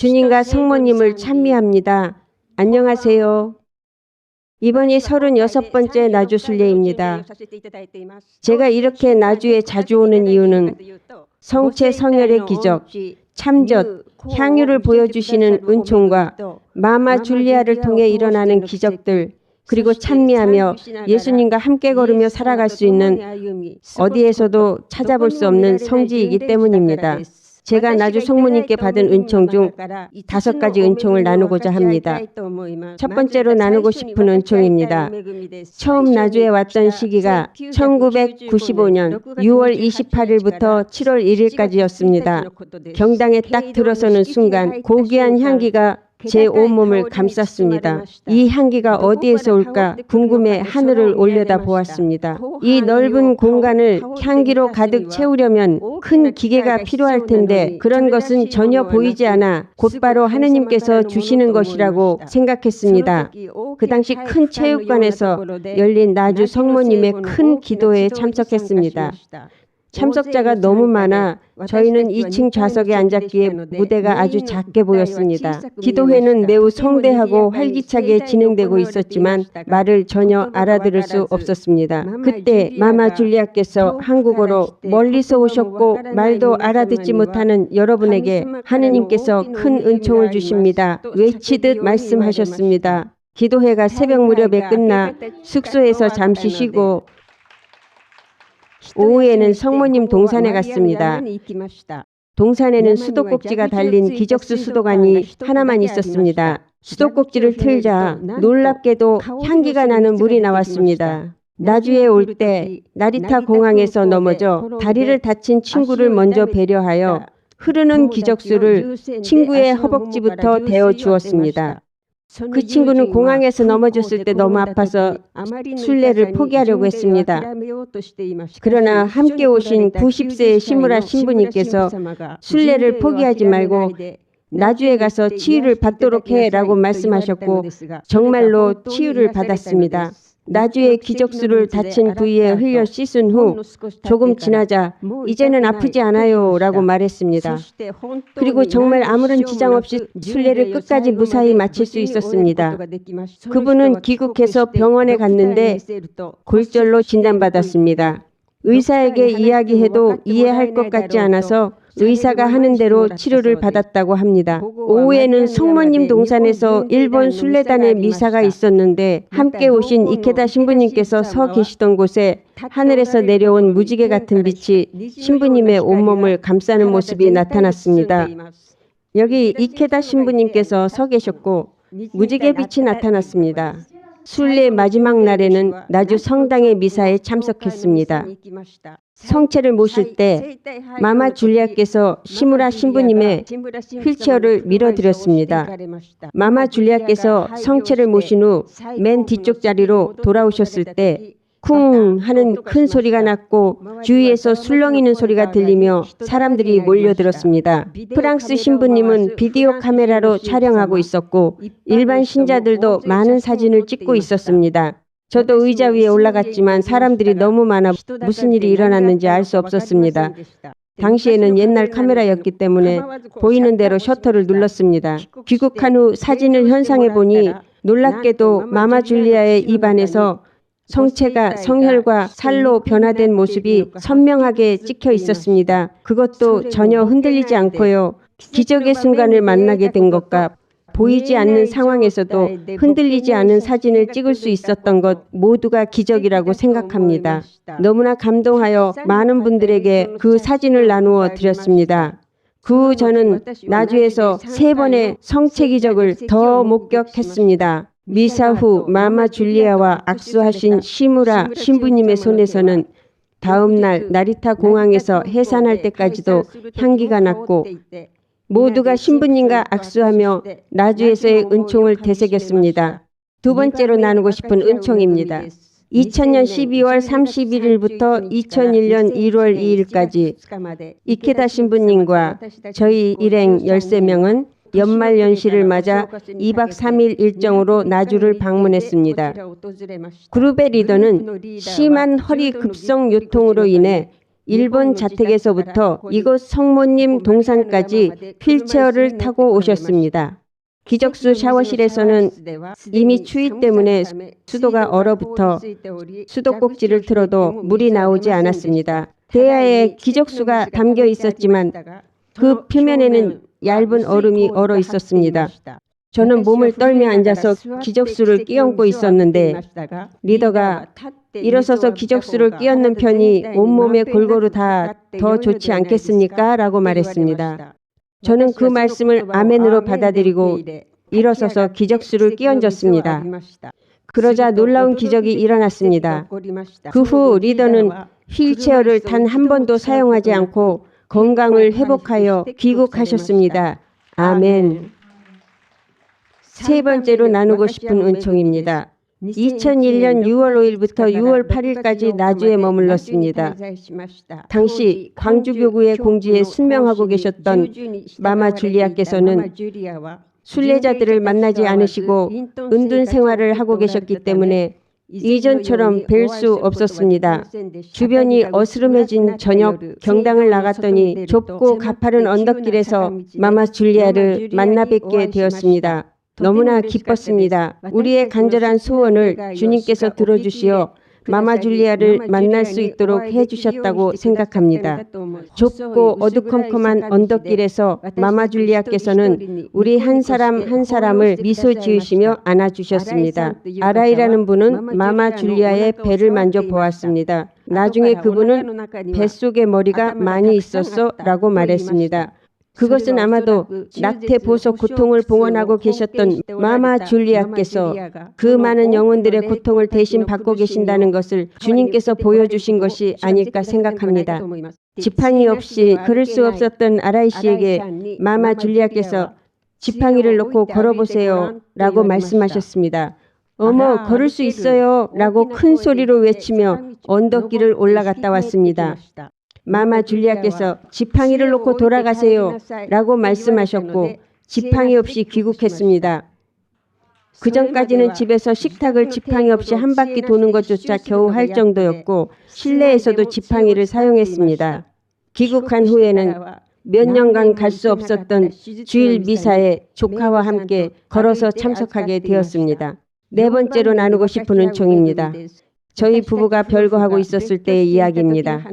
주님과 성모님을 찬미합니다. 안녕하세요. 이번이 36번째 나주 순례입니다. 제가 이렇게 나주에 자주 오는 이유는 성체 성혈의 기적, 참젓, 향유를 보여주시는 은총과 마마 줄리아를 통해 일어나는 기적들, 그리고 찬미하며 예수님과 함께 걸으며 살아갈 수 있는 어디에서도 찾아볼 수 없는 성지이기 때문입니다. 제가 나주 성모님께 받은 은총 중 5가지 은총을 나누고자 합니다. 첫 번째로 나누고 싶은 은총입니다. 처음 나주에 왔던 시기가 1995년 6월 28일부터 7월 1일까지였습니다. 경당에 딱 들어서는 순간 고귀한 향기가 제 온몸을 감쌌습니다. 이 향기가 어디에서 올까 궁금해 하늘을 올려다 보았습니다. 이 넓은 공간을 향기로 가득 채우려면 큰 기계가 필요할 텐데 그런 것은 전혀 보이지 않아 곧바로 하느님께서 주시는 것이라고 생각했습니다. 그 당시 큰 체육관에서 열린 나주 성모님의 큰 기도회에 참석했습니다. 참석자가 너무 많아 저희는 2층 좌석에 앉았기에 무대가 아주 작게 보였습니다. 기도회는 매우 성대하고 활기차게 진행되고 있었지만 말을 전혀 알아들을 수 없었습니다. 그때 마마 줄리아께서 한국어로 멀리서 오셨고 말도 알아듣지 못하는 여러분에게 하느님께서 큰 은총을 주십니다. 외치듯 말씀하셨습니다. 기도회가 새벽 무렵에 끝나 숙소에서 잠시 쉬고 오후에는 성모님 동산에 갔습니다. 동산에는 수도꼭지가 달린 기적수 수도관이 하나만 있었습니다. 수도꼭지를 틀자 놀랍게도 향기가 나는 물이 나왔습니다. 나주에 올 때 나리타 공항에서 넘어져 다리를 다친 친구를 먼저 배려하여 흐르는 기적수를 친구의 허벅지부터 대어 주었습니다. 그 친구는 공항에서 넘어졌을 때 너무 아파서 순례를 포기하려고 했습니다. 그러나 함께 오신 90세의 시무라 신부님께서 순례를 포기하지 말고 나주에 가서 치유를 받도록 해라고 말씀하셨고 정말로 치유를 받았습니다. 나주의 기적수를 다친 부위에 흘려 씻은 후 조금 지나자 이제는 아프지 않아요 라고 말했습니다. 그리고 정말 아무런 지장 없이 순례를 끝까지 무사히 마칠 수 있었습니다. 그분은 귀국해서 병원에 갔는데 골절로 진단받았습니다. 의사에게 이야기해도 이해할 것 같지 않아서 의사가 하는 대로 치료를 받았다고 합니다. 오후에는 성모님 동산에서 일본 순례단의 미사가 있었는데 함께 오신 이케다 신부님께서 서 계시던 곳에 하늘에서 내려온 무지개 같은 빛이 신부님의 온몸을 감싸는 모습이 나타났습니다. 여기 이케다 신부님께서 서 계셨고 무지개 빛이 나타났습니다. 순례 마지막 날에는 나주 성당의 미사에 참석했습니다. 성체를 모실 때 마마 줄리아께서 시무라 신부님의 휠체어를 밀어드렸습니다. 마마 줄리아께서 성체를 모신 후 맨 뒤쪽 자리로 돌아오셨을 때 쿵 하는 큰 소리가 났고 주위에서 술렁이는 소리가 들리며 사람들이 몰려들었습니다. 프랑스 신부님은 비디오 카메라로 촬영하고 있었고 일반 신자들도 많은 사진을 찍고 있었습니다. 저도 의자 위에 올라갔지만 사람들이 너무 많아 무슨 일이 일어났는지 알 수 없었습니다. 당시에는 옛날 카메라였기 때문에 보이는 대로 셔터를 눌렀습니다. 귀국한 후 사진을 현상해 보니 놀랍게도 마마 줄리아의 입안에서 성체가 성혈과 살로 변화된 모습이 선명하게 찍혀 있었습니다. 그것도 전혀 흔들리지 않고요. 기적의 순간을 만나게 된 것과 보이지 않는 상황에서도 흔들리지 않은 사진을 찍을 수 있었던 것 모두가 기적이라고 생각합니다. 너무나 감동하여 많은 분들에게 그 사진을 나누어 드렸습니다. 그 후 저는 나주에서 3번의 성체 기적을 더 목격했습니다. 미사 후 마마 줄리아와 악수하신 시무라 신부님의 손에서는 다음 날 나리타 공항에서 해산할 때까지도 향기가 났고 모두가 신부님과 악수하며 나주에서의 은총을 되새겼습니다. 두 번째로 나누고 싶은 은총입니다. 2000년 12월 31일부터 2001년 1월 2일까지 이케다 신부님과 저희 일행 13명은 연말연시를 맞아 2박 3일 일정으로 나주를 방문했습니다. 그룹의 리더는 심한 허리 급성 요통으로 인해 일본 자택에서부터 이곳 성모님 동산까지 휠체어를 타고 오셨습니다. 기적수 샤워실에서는 이미 추위 때문에 수도가 얼어붙어 수도꼭지를 틀어도 물이 나오지 않았습니다. 대야에 기적수가 담겨 있었지만 그 표면에는 얇은 얼음이 얼어 있었습니다. 저는 몸을 떨며 앉아서 기적수를 끼얹고 있었는데 리더가 일어서서 기적수를 끼얹는 편이 온몸에 골고루 다 더 좋지 않겠습니까? 라고 말했습니다. 저는 그 말씀을 아멘으로 받아들이고 일어서서 기적수를 끼얹었습니다. 그러자 놀라운 기적이 일어났습니다. 그 후 리더는 휠체어를 단 한 번도 사용하지 않고 건강을 회복하여 귀국하셨습니다. 아멘. 세 번째로 나누고 싶은 은총입니다. 2001년 6월 5일부터 6월 8일까지 나주에 머물렀습니다. 당시 광주교구의 공지에 순명하고 계셨던 마마 줄리아께서는 순례자들을 만나지 않으시고 은둔 생활을 하고 계셨기 때문에 이전처럼 뵐 수 없었습니다. 주변이 어스름해진 저녁 경당을 나갔더니 좁고 가파른 언덕길에서 마마 줄리아를 만나 뵙게 되었습니다. 너무나 기뻤습니다. 우리의 간절한 소원을 주님께서 들어주시어 마마 줄리아를 만날 수 있도록 해주셨다고 생각합니다. 좁고 어두컴컴한 언덕길에서 마마 줄리아께서는 우리 한 사람 한 사람을 미소 지으시며 안아주셨습니다. 아라이라는 분은 마마 줄리아의 배를 만져보았습니다. 나중에 그분은 뱃속에 머리가 많이 있었어 라고 말했습니다. 그것은 아마도 낙태 보석 고통을 봉헌하고 계셨던 마마 줄리아께서 그 많은 영혼들의 고통을 대신 받고 계신다는 것을 주님께서 보여주신 것이 아닐까 생각합니다. 지팡이 없이 걸을 수 없었던 아라이 씨에게 마마 줄리아께서 지팡이를 놓고 걸어보세요 라고 말씀하셨습니다. 어머, 걸을 수 있어요 라고 큰 소리로 외치며 언덕길을 올라갔다 왔습니다. 마마 줄리아께서 지팡이를 놓고 돌아가세요 라고 말씀하셨고 지팡이 없이 귀국했습니다. 그전까지는 집에서 식탁을 지팡이 없이 한 바퀴 도는 것조차 겨우 할 정도였고 실내에서도 지팡이를 사용했습니다. 귀국한 후에는 몇 년간 갈 수 없었던 주일 미사에 조카와 함께 걸어서 참석하게 되었습니다. 네 번째로 나누고 싶은 은총입니다. 저희 부부가 별거하고 있었을 때의 이야기입니다.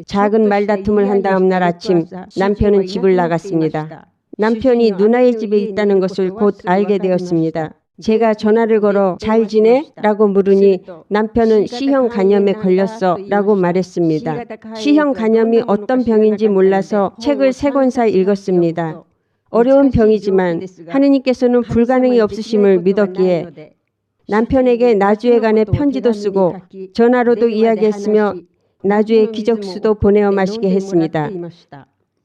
작은 말다툼을 한 다음 날 아침 남편은 집을 나갔습니다. 남편이 누나의 집에 있다는 것을 곧 알게 되었습니다. 제가 전화를 걸어 잘 지내? 라고 물으니 남편은 C형 간염에 걸렸어 라고 말했습니다. C형 간염이 어떤 병인지 몰라서 책을 3권사 읽었습니다. 어려운 병이지만 하느님께서는 불가능이 없으심을 믿었기에 남편에게 나주에 관해 편지도 쓰고 전화로도 이야기했으며 나주에 기적수도 보내어 마시게 했습니다.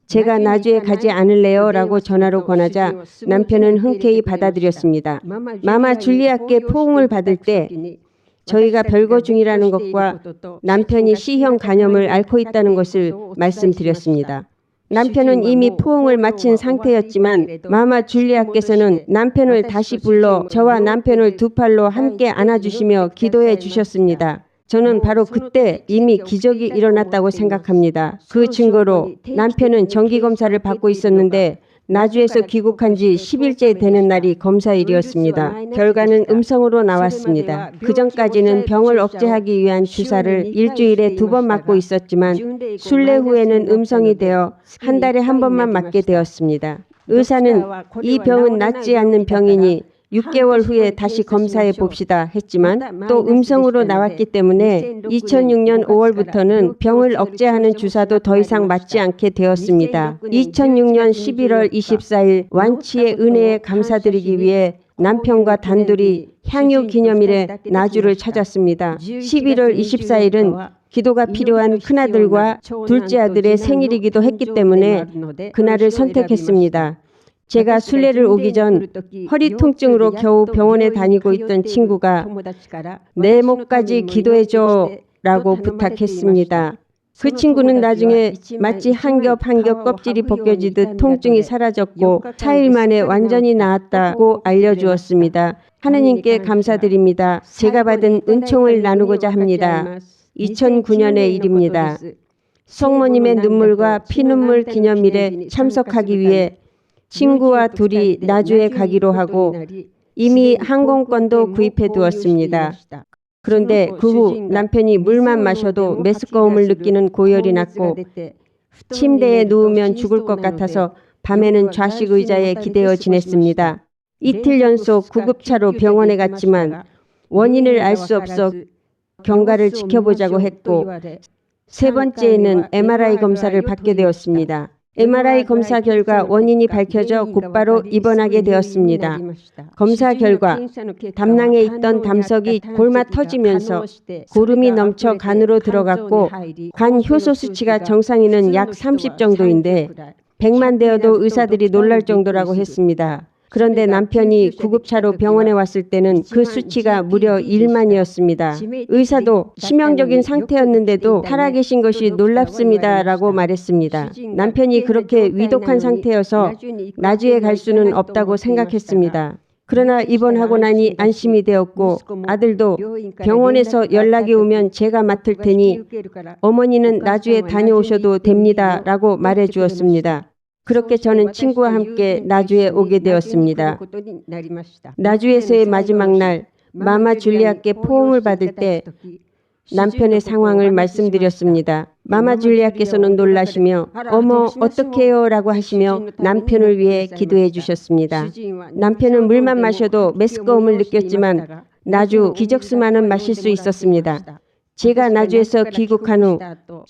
제가 나주에 가지 않을래요? 라고 전화로 권하자 남편은 흔쾌히 받아들였습니다. 마마 줄리아께 포옹을 받을 때 저희가 별거 중이라는 것과 남편이 C형 간염을 앓고 있다는 것을 말씀드렸습니다. 남편은 이미 포옹을 마친 상태였지만 마마 줄리아께서는 남편을 다시 불러 저와 남편을 두 팔로 함께 안아주시며 기도해 주셨습니다. 저는 바로 그때 이미 기적이 일어났다고 생각합니다. 그 증거로 남편은 정기검사를 받고 있었는데 나주에서 귀국한 지 10일째 되는 날이 검사일이었습니다. 결과는 음성으로 나왔습니다. 그전까지는 병을 억제하기 위한 주사를 일주일에 2번 맞고 있었지만 순례 후에는 음성이 되어 한 달에 한 번만 맞게 되었습니다. 의사는 이 병은 낫지 않는 병이니 6개월 후에 다시 검사해 봅시다 했지만 또 음성으로 나왔기 때문에 2006년 5월부터는 병을 억제하는 주사도 더 이상 맞지 않게 되었습니다. 2006년 11월 24일 완치의 은혜에 감사드리기 위해 남편과 단둘이 향유 기념일에 나주를 찾았습니다. 11월 24일은 기도가 필요한 큰아들과 둘째 아들의 생일이기도 했기 때문에 그날을 선택했습니다. 제가 순례를 오기 전 허리 통증으로 겨우 병원에 다니고 있던 친구가 내 목까지 기도해줘 라고 부탁했습니다. 그 친구는 나중에 마치 한 겹 한 겹 껍질이 벗겨지듯 통증이 사라졌고 4일 만에 완전히 나았다고 알려주었습니다. 하느님께 감사드립니다. 제가 받은 은총을 나누고자 합니다. 2009년의 일입니다. 성모님의 눈물과 피눈물 기념일에 참석하기 위해 친구와 둘이 나주에 가기로 하고 이미 항공권도 구입해 두었습니다. 그런데 그 후 남편이 물만 마셔도 메스꺼움을 느끼는 고열이 났고 침대에 누우면 죽을 것 같아서 밤에는 좌식 의자에 기대어 지냈습니다. 이틀 연속 구급차로 병원에 갔지만 원인을 알 수 없어 경과를 지켜보자고 했고 세 번째에는 MRI 검사를 받게 되었습니다. MRI 검사 결과 원인이 밝혀져 곧바로 입원하게 되었습니다. 검사 결과 담낭에 있던 담석이 골마 터지면서 고름이 넘쳐 간으로 들어갔고 간 효소 수치가 정상인은 약 30 정도인데 100만 되어도 의사들이 놀랄 정도라고 했습니다. 그런데 남편이 구급차로 병원에 왔을 때는 그 수치가 무려 1만이었습니다. 의사도 치명적인 상태였는데도 살아계신 것이 놀랍습니다라고 말했습니다. 남편이 그렇게 위독한 상태여서 나주에 갈 수는 없다고 생각했습니다. 그러나 입원하고 나니 안심이 되었고 아들도 병원에서 연락이 오면 제가 맡을 테니 어머니는 나주에 다녀오셔도 됩니다라고 말해 주었습니다. 그렇게 저는 친구와 함께 나주에 오게 되었습니다. 나주에서의 마지막 날 마마 줄리아께 포옹을 받을 때 남편의 상황을 말씀드렸습니다. 마마 줄리아께서는 놀라시며 어머 어떡해요 라고 하시며 남편을 위해 기도해 주셨습니다. 남편은 물만 마셔도 메스꺼움을 느꼈지만 나주 기적수만은 마실 수 있었습니다. 제가 나주에서 귀국한 후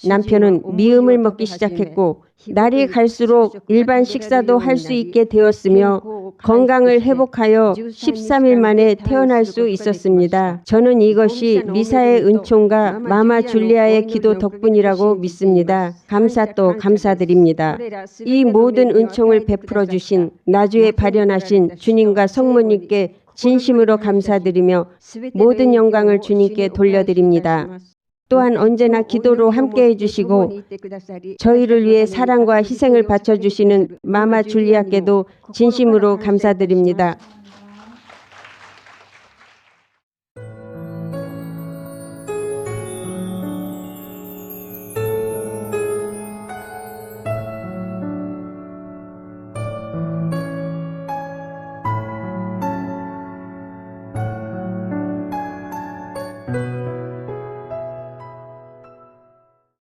남편은 미음을 먹기 시작했고 날이 갈수록 일반 식사도 할 수 있게 되었으며 건강을 회복하여 13일 만에 태어날 수 있었습니다. 저는 이것이 미사의 은총과 마마 줄리아의 기도 덕분이라고 믿습니다. 감사 또 감사드립니다. 이 모든 은총을 베풀어 주신 나주에 발현하신 주님과 성모님께 진심으로 감사드리며 모든 영광을 주님께 돌려드립니다. 또한 언제나 기도로 함께해 주시고 저희를 위해 사랑과 희생을 바쳐주시는 마마 줄리아께도 진심으로 감사드립니다.